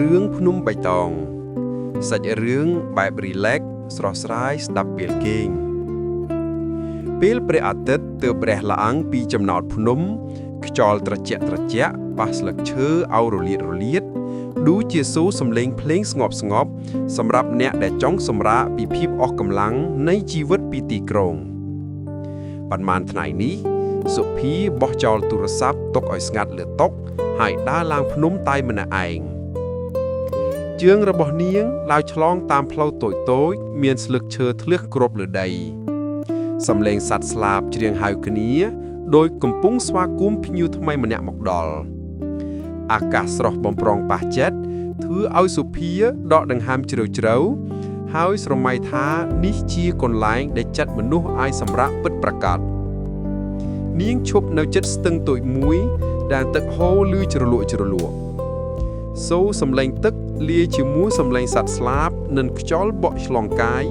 រឿងភ្នំបៃតងសាច់រឿងបែប relax ស្រស់ស្រាយស្ដាប់ពេលគេងពេលព្រះអាទិត្យទើបរះឡើងពីចំណោតភ្នំខ្យល់ត្រជាក់ប៉ះស្លឹកឈើឲ្យរលាតដូចជាសូរសំឡេងភ្លេងស្ងប់សម្រាប់អ្នកដែលចង់សម្រាកពីភាពអស់កម្លាំងនៃជីវិតពីទីក្រុងប៉ុន្មានថ្ងៃនេះសុភាបោះចោលទូរស័ព្ទទុកឲ្យស្ងាត់លើតុហើយដើរឡើងភ្នំតែម្នាក់ឯងជើងរបស់នាងឡើងឆ្លងតាមផ្លូវតូចមានស្លឹកឈើធ្លឹះគ្របលើដីសំឡេងសត្វស្លាបច្រៀងហៅគ្នាដោយកំពុងស្វាគមន៍ភ្ញៀវថ្មីម្នាក់មកដល់អាកាសស្រស់បំប្រងប៉ះចិត្តធ្វើឲ្យសុភាដកដង្ហើមជ្រៅហើយស្រមៃថានេះជាកន្លែងដែលចិត្តមនុស្សឲ្យសម្រាកពិតប្រាកដនាងឈប់នៅចិត្តស្ទឹងតូចមួយដែលទឹកហូរលឺជ្រលក់សូរសំឡេងទឹកលាយជាមួយសំឡេងសត្វស្លាបនិងខ្យល់បក់ឆ្លងកាយ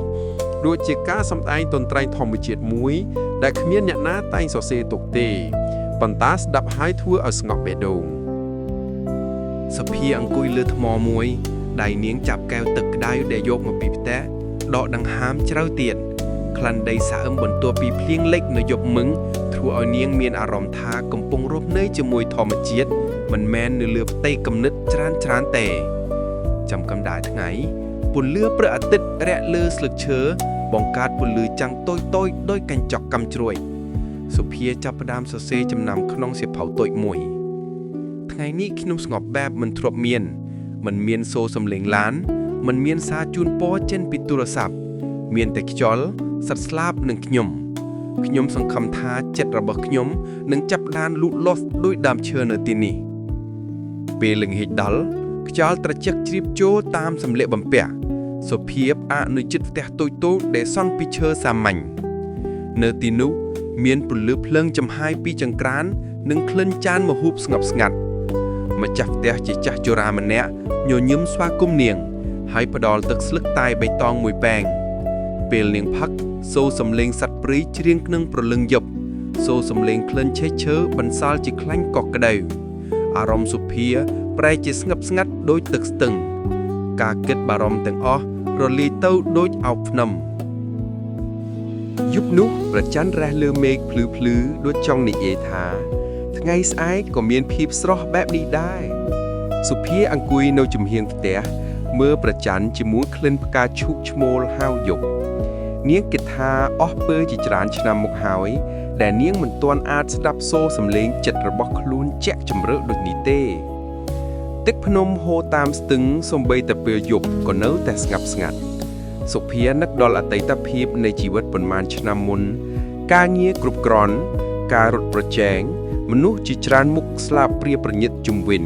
ដូចជាការសម្ដែងតន្ត្រីធម្មជាតិមួយដែលគ្មានអ្នកណាតែងសរសេរទុកទេប៉ុន្តែស្ដាប់ហើយធ្វើឲ្យស្ងប់បេះដូងសុភាអង្គុយលើថ្មមួយដៃនាងចាប់កែវទឹកក្តៅដែលយកមកពីផ្ទះដកដង្ហើមជ្រៅទៀតក្លិនដីសើមបន្ទាប់ពីភ្លៀងលិចនៅយប់មឹងធ្វើឲ្យនាងមានអារម្មណ៍ថាកំពុងរស់នៅជាមួយធម្មជាតិមិនមែននៅលើផ្ទៃគំនិតច្រើនទេចាំកម្ដៅថ្ងៃពន្លឺព្រះអាទិត្យរាក់លើស្លឹកឈើបង្កើតពន្លឺចាំងតូចដោយកញ្ចក់កាំជ្រួយសុភាចាប់ផ្ដើមសរសេរចំណាំក្នុងសៀវភៅតូចមួយថ្ងៃនេះខ្ញុំស្ងប់បែបមិនធ្លាប់មិនមានសូរសំឡេងឡានមិនមានសារជូនពរចេញពីទូរស័ព្ទមានតែខ្យល់សត្វស្លាបនិងខ្ញុំសង្ឃឹមថាចិត្តរបស់ខ្ញុំនឹងចាប់ឡានលូតលាស់ដោយដើមឈើនៅទីនេះពេលល្ងាចដល់ខ្យល់ត្រជាក់ជ្រាបចូលតាមសម្លៀកបំពាក់សុភាផ្អាកនៅជិតផ្ទះតូចដែលសង់ពីឈើសាមញ្ញនៅទីនោះមានពន្លឺភ្លើងចំហាយពីចង្ក្រាននិងក្លិនចានមហូបស្ងប់ស្ងាត់ម្ចាស់ផ្ទះជាចាស់ជរាម្នាក់ញញឹមស្វាគមន៍នាងហើយផ្ដល់ទឹកស្លឹកតែបៃតងមួយប៉ែងពេលនាងផឹកសូរសំឡេងសត្វព្រៃច្រៀងក្នុងព្រលឹងយប់សូរសំឡេងក្លិនឆេះឈើបន្សាល់ជាខ្លាញ់កក់ក្ដៅអារម្មណ៍សុភាប្រែជាស្ងប់ស្ងាត់ដូចទឹកស្ទឹងការគិតបារម្ភទាំងអស់រលាយទៅដូចអោបភ្នំយប់នោះព្រះច័ន្ទរះលើមេឃភ្លឺដូចចង់និយាយថាថ្ងៃស្អែកក៏មានភាពស្រស់បែបនេះដែរសុភាអង្គុយនៅចំហៀងផ្ទះមើលព្រះច័ន្ទជាមួយក្លិនផ្កាឈូកឈ្មោលហាវយប់នាងគិតថាអស់ពើជាច្រើនឆ្នាំមកហើយដែលនាងមិនទាន់អាចស្ដាប់សូរសំឡេងចិត្តរបស់ខ្លួនជាក់ជម្រៅដូចនេះទេទឹកភ្នំហូរតាមស្ទឹងសំបីតែពេលយប់ក៏នៅតែស្ងាត់សុភានឹកដល់អតីតភាពនៃជីវិតប៉ុន្មានឆ្នាំមុនការងារគ្រប់គ្រាន់ការរត់ប្រជែងមនុស្សជាច្រើនមុខស្លាប់ព្រាប្រញិតជុំវិញ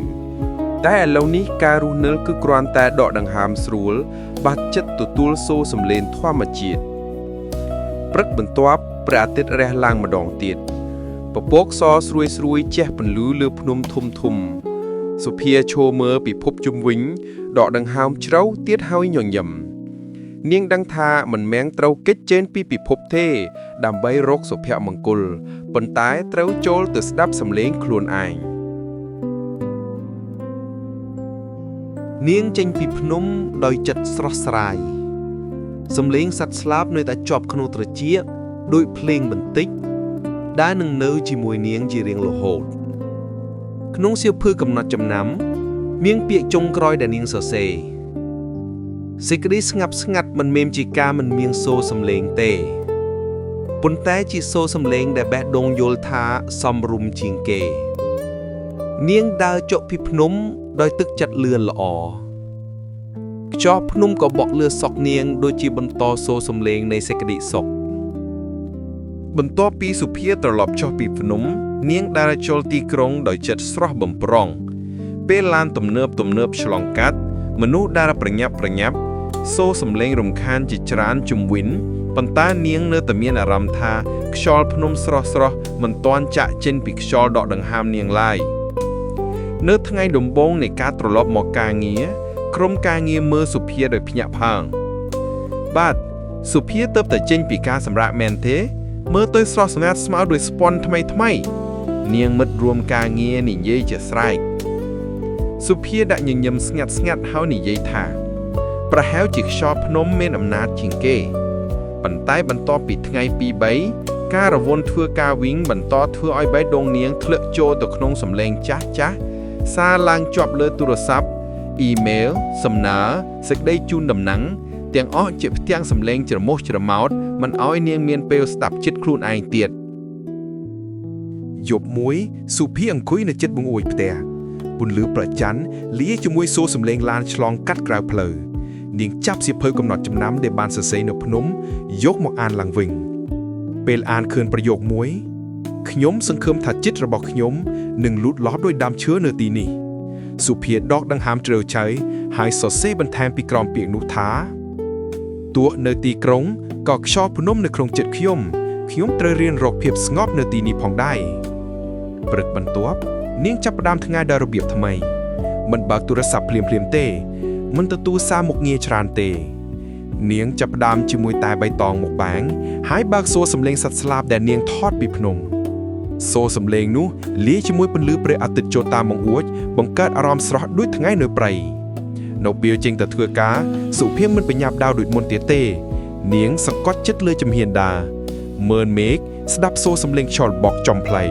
តែឥឡូវនេះការរស់នៅគឺគ្រាន់តែដកដង្ហើមស្រួលបាត់ចិត្តទទួលសូរសំឡេងធម្មជាតិព្រឹកបន្ទាប់ព្រះអាទិត្យរះឡើងម្ដងទៀតពពកសស្រួយជះពន្លឺលើភ្នំធំសុភាឈរមើលពិភពជុំវិញដកដង្ហើមជ្រៅទៀតហើយញញឹមនាងដឹងថាមិនមែនត្រូវគេចចេញពីពិភពទេដើម្បីរកសុភមង្គលប៉ុន្តែត្រូវចូលទៅស្ដាប់សំឡេងខ្លួនឯងនាងចេញពីភ្នំដោយចិត្តស្រស់ស្រាយសំឡេងសត្វស្លាបនៅតែជាប់ក្នុងត្រចៀកដូចភ្លេងបន្តិចដែលនឹងនៅជាមួយនាងជារៀងរហូតក្នុងសៀវភៅកំណត់ចំណាំមានពាក្យចុងក្រោយដែលនាងសរសេរសេចក្តីស្ងាត់មិនមែនជាការមិនមានសូរសំឡេងទេប៉ុន្តែជាសូរសំឡេងដែលបេះដូងយល់ថាសមរម្យជាងគេនាងដើរចុះពីភ្នំដោយទឹកចិត្តលឿនល្អខ្យល់ភ្នំក៏បក់លើសក់នាងដូចជាបន្តសូរសំឡេងនៃសេចក្តីសុខបន្ទាប់ពីសុភាត្រឡប់ចុះពីភ្នំនាងដើរចូលទីក្រុងដោយចិត្តស្រស់បំព្រងពេលឡានទំនើបឆ្លងកាត់មនុស្សដើរប្រញាប់សូរសំឡេងរំខានជាច្រើនជុំវិញប៉ុន្តែនាងនៅតែមានអារម្មណ៍ថាខ្យល់ភ្នំស្រស់មិនទាន់ចាក់ចេញពីខ្យល់ដកដង្ហើមនាងឡើយនៅថ្ងៃដំបូងនៃការត្រឡប់មកការងារក្រុមការងារមើលសុភាដោយភ្ញាក់ផ្អើលបាទសុភាទើបតែចេញពីការសម្រាកមែនទេមើលទៅស្រស់ស្ងាត់ស្មើដោយស្ពាន់ថ្មីនាងមិត្តរួមការងារនិយាយជាស្រែក សុភាដាក់ញញឹមស្ងាត់ហើយនិយាយថាប្រហែលជាខ្យល់ភ្នំមានអំណាចជាងគេប៉ុន្តែបន្ទាប់ពីថ្ងៃ2-3ការរវល់ធ្វើការវិញបន្តធ្វើឲ្យបេះដូងនាងធ្លាក់ចូលទៅក្នុងសំឡេងចាស់សារឡើងជាប់លើទូរស័ព្ទអ៊ីមែលសំណើសេចក្តីជូនដំណឹងទាំងអស់ជាផ្ទាំងសំឡេងច្រមុះច្រមោតមិនឲ្យនាងមានពេលស្ដាប់ចិត្តខ្លួនឯងទៀតយប់មួយសុភីអង្គុយនៅជិតបង្អួចផ្ទះពន្លឺប្រច័ណ្ឌលាយជាមួយសូរសំឡេងឡានឆ្លងកាត់ក្រៅផ្លូវនាងចាប់សៀវភៅកំណត់ចំណាំដែលបានសរសេរនៅភ្នំយកមកអានឡើងវិញពេលអានឃើញប្រយោគមួយខ្ញុំសង្ឃឹមថាចិត្តរបស់ខ្ញុំនឹងលូតលាស់ដោយដើមឈើនៅទីនេះសុភាដកដង្ហើមជ្រៅឆៅហើយសរសេរបន្ថែមពីក្រោមពាក្យនោះថាទោះនៅទីក្រុងក៏ខ្យល់ភ្នំនៅក្នុងចិត្តខ្ញុំត្រូវរៀនរកភាពស្ងប់នៅទីនេះផងដែរព្រឹកបន្ទាប់នាងចាប់ផ្ដើមថ្ងៃដោយរបៀបថ្មីមិនបើកទូរស័ព្ទភ្លាមទេមិនទទួលសារមុខងារច្រើនទេនាងចាប់ផ្ដើមជាមួយតែបៃតងមកបាំងហើយបើកសូរសំឡេងសត្វស្លាបដែលនាងថតពីភ្នំសូរសំឡេងនោះលាយជាមួយពន្លឺព្រះអាទិត្យចូលតាមបង្អួចបង្កើតអារម្មណ៍ស្រស់ដូចថ្ងៃនៅព្រៃនៅពេលចេញទៅធ្វើការសុភាមិនបញ្ញាប់ដាវដូចមុនទៀតទេនាងសង្កត់ចិត្តលើជំហានដាមើលមេឃស្ដាប់សូរសំឡេងខ្យល់បក់ចំផ្លៃ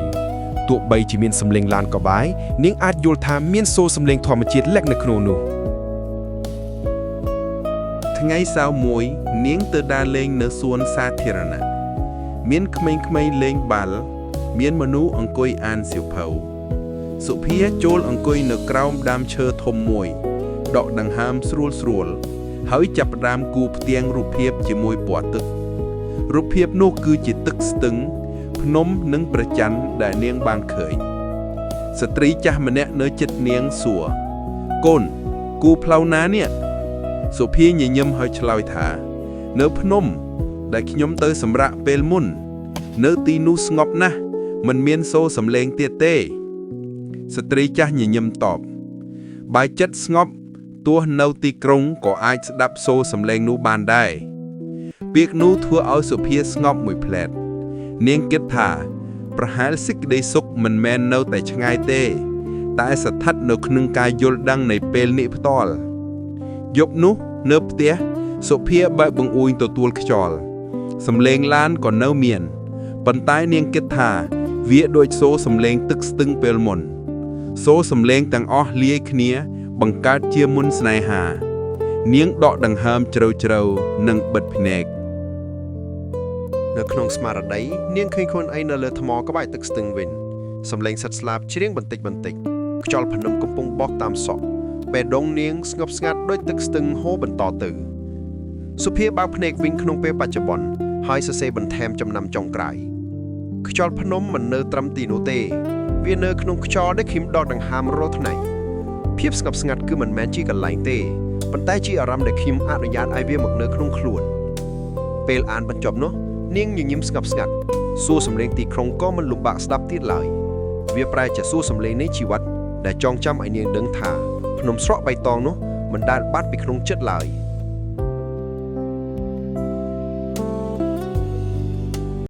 ទោះបីជាមានសំឡេងឡានក៏បាយនាងអាចយល់ថាមានសូរសំឡេងធម្មជាតិលេចនៅក្នុងនោះថ្ងៃសៅរ៍មួយនាងទៅដើរលេងនៅសួនសាធារណៈមានក្មេងៗលេងបាល់មានមនុស្សអង្គុយអានសៀវភៅសុភាចូលអង្គុយនៅក្រោមដើមឈើធំមួយដកដង្ហើមស្រួលហើយចាប់ផ្ដើមគូរផ្ទាំងរូបភាពជាមួយពណ៌ទឹករូបភាពនោះគឺជាទឹកស្ទឹងភ្នំនិងព្រះច័ន្ទដែលនាងបានឃើញស្ត្រីចាស់ម្នាក់នៅជិតនាងសួរកូនគូផ្លូវណានេះសុភាញញឹមហើយឆ្លើយថានៅភ្នំដែលខ្ញុំទៅសម្រាកពេលមុននៅទីនោះស្ងប់ណាស់មិនមានសូរសំឡេងទៀតទេស្ត្រីចាស់ញញឹមតបបើចិត្តស្ងប់ទោះនៅទីក្រុងក៏អាចស្ដាប់សូរសំឡេងនោះបានដែរពាក្យនោះធ្វើឲ្យសុភាស្ងប់មួយផ្លែតនាងគិតថាប្រហែលសេចក្តីសុខមិនមែននៅតែឆ្ងាយទេតែស្ថិតនៅក្នុងការយល់ដឹងនៃពេលនេះផ្ទាល់យប់នោះនៅផ្ទះសុភាបើកបង្អួចទទួលខ្យល់សំឡេងឡានក៏នៅមានប៉ុន្តែនាងគិតថាវាដូចសូរសំឡេងទឹកស្ទឹងពេលមុនសូរសំឡេងទាំងអស់លាយគ្នាបង្កើតជាមុនស្នេហានាងដកដង្ហើមជ្រៅនិងបិទភ្នែកនៅក្នុងស្មារតីនាងឃើញខ្លួនឯងនៅលើថ្មក្បែរទឹកស្ទឹងវិញសំឡេងសត្វស្លាបច្រៀងបន្តិចខ្យល់ភ្នំកំពុងបក់តាមសក់បេះដូងនាងស្ងប់ស្ងាត់ដូចទឹកស្ទឹងហូរបន្តទៅសុភាបើកភ្នែកវិញក្នុងពេលបច្ចុប្បន្នហើយសរសេរបន្ថែមចំណាំចុងក្រោយខ្យល់ភ្នំមិននៅត្រឹមទីនោះទេវានៅក្នុងខ្យល់ដែលខ្ញុំដកដង្ហើមរាល់ថ្ងៃភាពស្ងប់ស្ងាត់គឺមិនមែនជាកន្លែងទេប៉ុន្តែជាអារម្មណ៍ដែលខ្ញុំអនុញ្ញាតឲ្យវាមកនៅក្នុងខ្លួនពេលអានបញ្ចប់នោះនាងញញឹមស្ងប់ស្ងាត់សួរសំឡេងទីក្រុងក៏មិនលំបាកស្ដាប់ទៀតឡើយវាប្រែជាសួរសំឡេងនៃជីវិតដែលចងចាំឲ្យនាងដឹងថាភ្នំស្រកបៃតងនោះមិនដែលបាត់ពីក្នុងចិត្តឡើយ